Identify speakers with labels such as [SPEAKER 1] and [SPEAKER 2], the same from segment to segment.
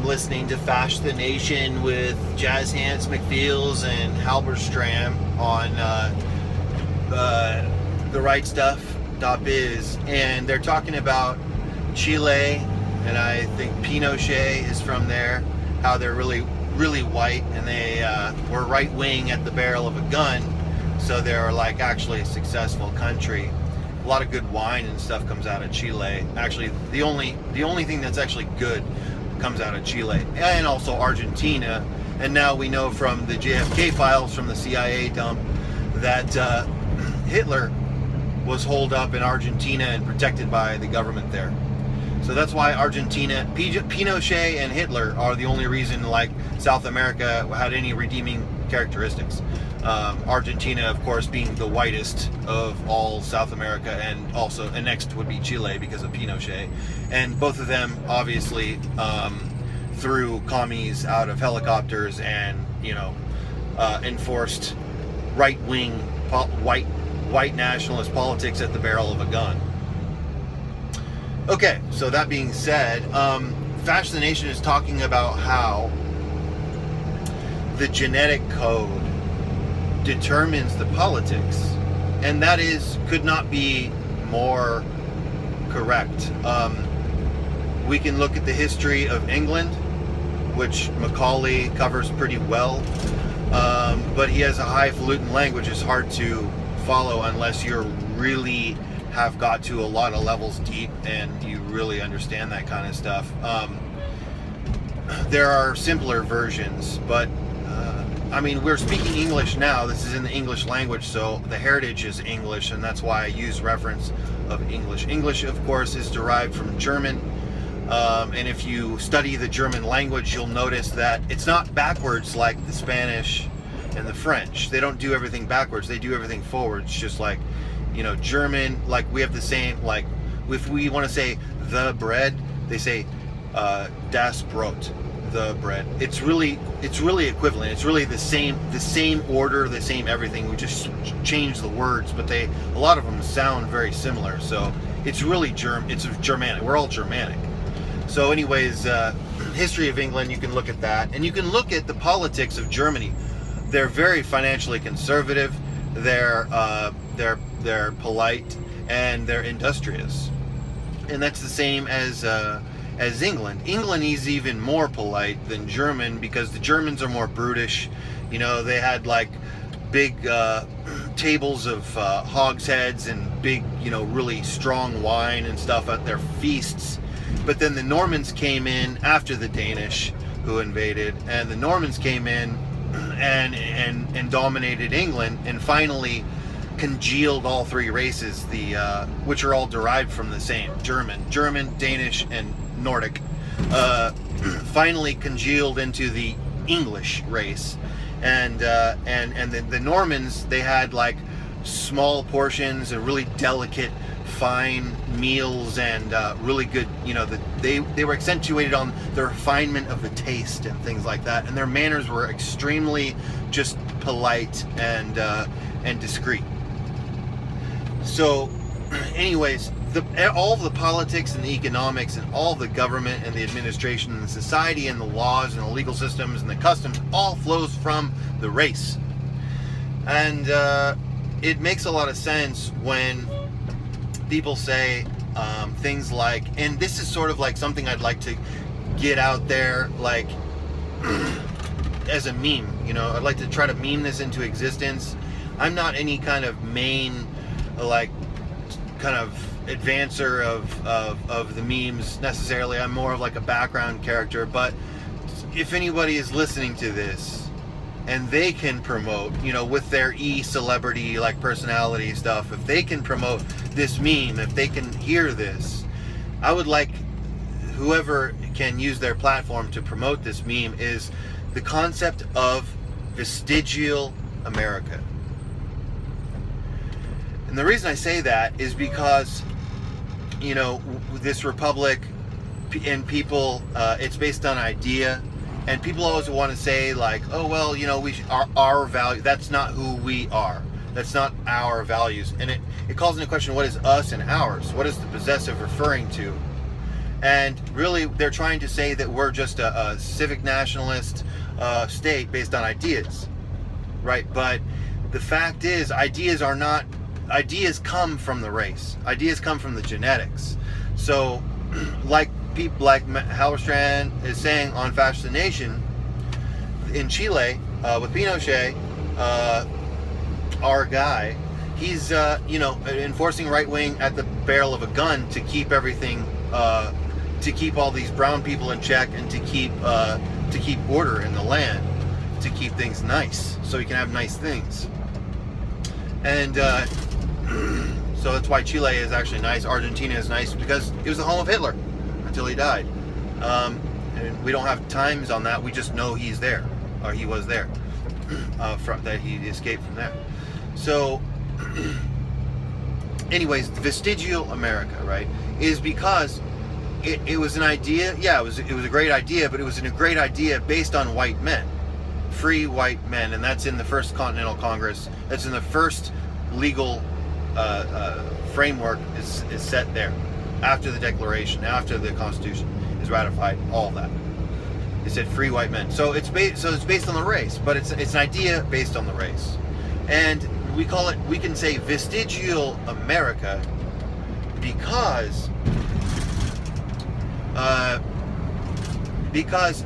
[SPEAKER 1] listening to Fash the Nation with Jazz Hands McFeels and Halberstram on the right stuff.biz, and they're talking about Chile, and I think Pinochet is from there, how they're really white, and they were right wing at the barrel of a gun, so they're like actually a successful country. A lot of good wine and stuff comes out of Chile. Actually, the only thing that's actually good comes out of Chile, and also Argentina. And now we know from the JFK files from the CIA dump that Hitler was holed up in Argentina and protected by the government there. So that's why Argentina, Pinochet and Hitler are the only reason like South America had any redeeming characteristics. Argentina, of course, being the whitest of all South America, and next would be Chile because of Pinochet. And both of them obviously threw commies out of helicopters and, enforced right-wing white nationalist politics at the barrel of a gun. Okay, so that being said, Fash the Nation is talking about how the genetic code determines the politics, and that could not be more correct. We can look at the history of England, which Macaulay covers pretty well, but he has a highfalutin language. It's hard to follow unless you're really have got to a lot of levels deep and you really understand that kind of stuff. There are simpler versions, but we're speaking English now. This is in the English language, so the heritage is English, and that's why I use reference of English. English, of course, is derived from German, and if you study the German language, you'll notice that it's not backwards like the Spanish and the French. They don't do everything backwards. They do everything forwards, just like, German, like we have the same, like if we want to say the bread, they say das Brot, the bread. It's really equivalent. It's really the same order, the same everything. We just change the words, but a lot of them sound very similar. So it's really it's Germanic. We're all Germanic. So anyways, history of England, you can look at that, and you can look at the politics of Germany. They're very financially conservative. They're polite, and they're industrious, and that's the same as England. England is even more polite than German because the Germans are more brutish. They had like big tables of hogsheads and big, really strong wine and stuff at their feasts. But then the Normans came in after the Danish, who invaded, and the Normans came in and dominated England, and finally congealed all three races, which are all derived from the same German, Danish, and Nordic. Finally congealed into the English race, and the Normans, they had like small portions and really delicate, fine meals, and really good. They were accentuated on the refinement of the taste and things like that, and their manners were extremely just polite and discreet. So, anyways, all of the politics and the economics and all the government and the administration and the society and the laws and the legal systems and the customs all flows from the race. And it makes a lot of sense when people say things like, and this is sort of like something I'd like to get out there, like as a meme. I'd like to try to meme this into existence. I'm not any kind of main kind of advancer of the memes necessarily. I'm more of like a background character. But if anybody is listening to this and they can promote, with their celebrity like personality stuff, if they can promote this meme, if they can hear this, I would like whoever can use their platform to promote this meme is the concept of Vestigial America. And the reason I say that is because, this republic and people, it's based on idea, and people always want to say like, oh, well, our value, that's not who we are. That's not our values. And it calls into question, what is us and ours? What is the possessive referring to? And really, they're trying to say that we're just a civic nationalist state based on ideas, right? But the fact is, ideas come from the race. Ideas come from the genetics. So, like people like Halberstrand is saying on Fascination, in Chile, with Pinochet, our guy, he's enforcing right wing at the barrel of a gun to keep everything, to keep all these brown people in check, and to keep order in the land, to keep things nice, so he can have nice things. And so that's why Chile is actually nice. Argentina is nice because it was the home of Hitler until he died. And we don't have times on that. We just know he's there, or he was there, that he escaped from there. So, anyways, Vestigial America, right, is because it was an idea. Yeah, it was a great idea, but it was a great idea based on white men, free white men, and that's in the First Continental Congress. That's in the first legal framework is set there, after the Declaration, after the Constitution is ratified, all that. It said free white men. So it's based on the race, but it's an idea based on the race, and we can say Vestigial America because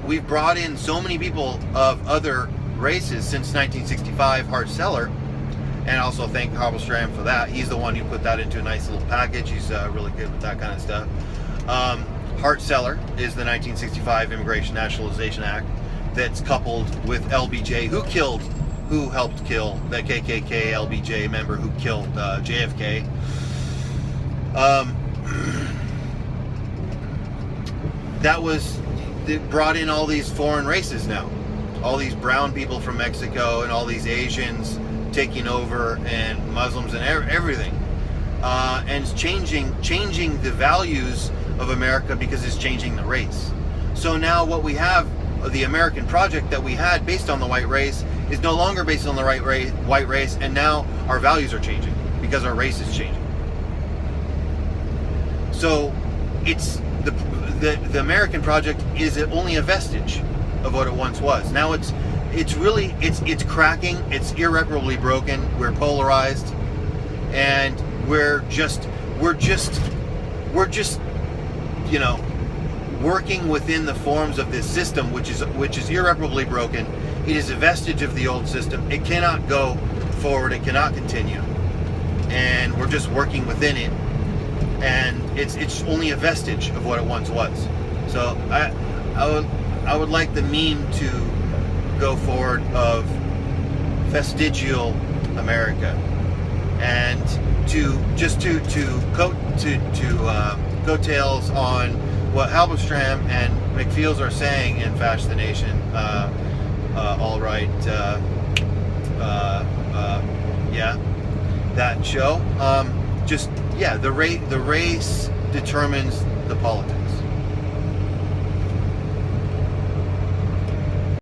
[SPEAKER 1] we've brought in so many people of other races since 1965. Hart-Celler, and also thank Halberstrand for that. He's the one who put that into a nice little package. He's really good with that kind of stuff. Hart-Celler is the 1965 Immigration Nationalization Act that's coupled with LBJ, who helped kill the KKK LBJ member who killed JFK. It brought in all these foreign races now, all these brown people from Mexico and all these Asians taking over, and Muslims and everything, and it's changing the values of America because it's changing the race. So now what we have, the American project that we had based on the white race, is no longer based on the white race, and now our values are changing because our race is changing. So it's the American project is only a vestige of what it once was. Now it's cracking. It's irreparably broken. We're polarized, and we're just working within the forms of this system, which is irreparably broken. It is a vestige of the old system. It cannot go forward. It cannot continue, and we're just working within it. And it's only a vestige of what it once was. So I would like the meme to go forward of Vestigial America, and to coattails on what Halberstrand and McFeels are saying in Fascination. All right, yeah, that show. The race determines the politics.